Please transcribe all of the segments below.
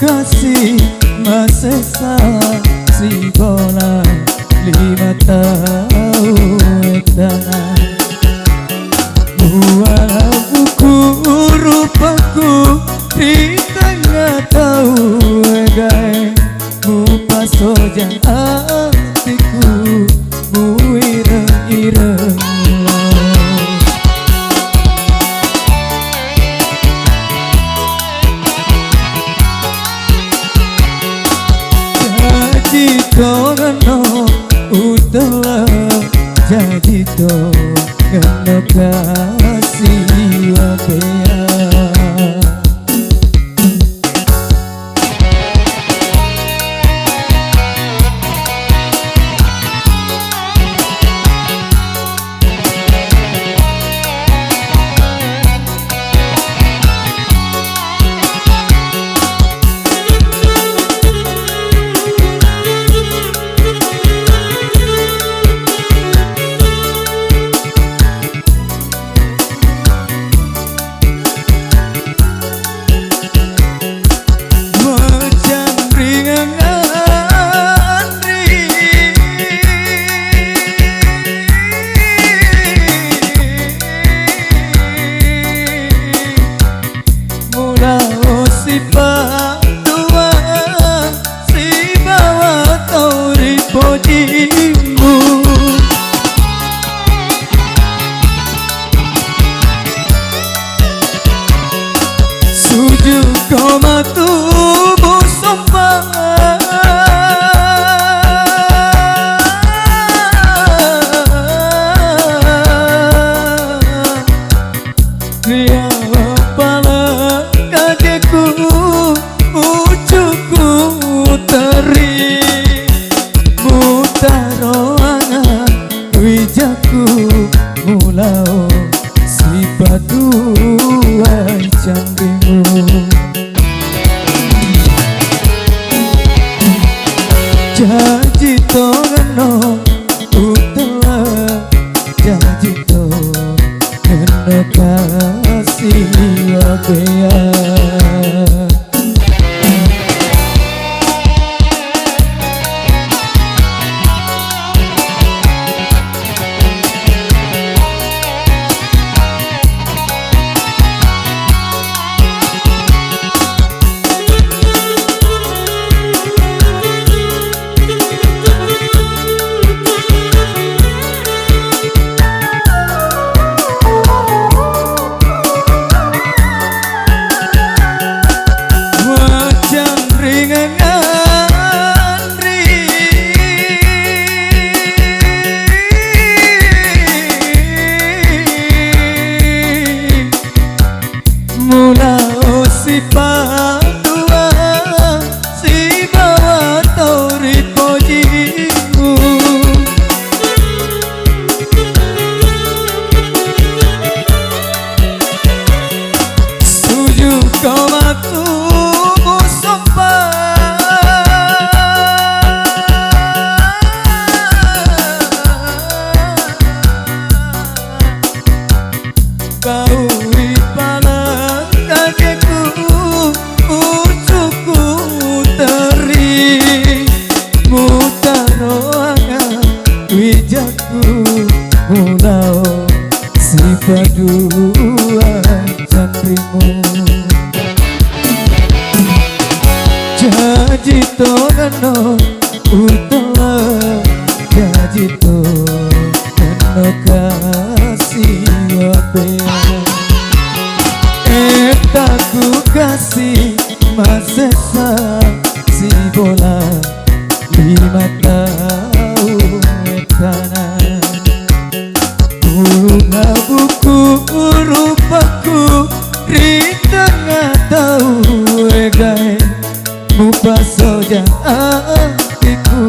kasih masesa si bola 5 tahun tanah walau buku rupaku di tengah tahu gai mu pasojang hatiku mu ireng-ireng kono utala jadi to kena kasih wabea koma tubuh sombong dia pala kakiku ucuku teri mutaroangan wijaku mulau si paduai candimu janji to no utala janji to kena kasih wabea si padua si bawa tori pojimu suju koma tubuh bau ipala kakiku ucuku teri mutaroangan wijaku mulau si paduan candimu janji to no utala janji to kena kasih wabea ku kasih masesa kasih bola 5 tahun kanan. Bunga buku rupaku rintangan tahu egai mupa soja hatiku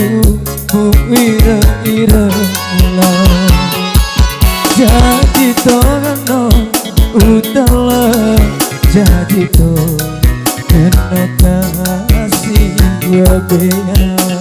mu ira-ira ulang. Jadi tono utala jadi to eno kasih wabea.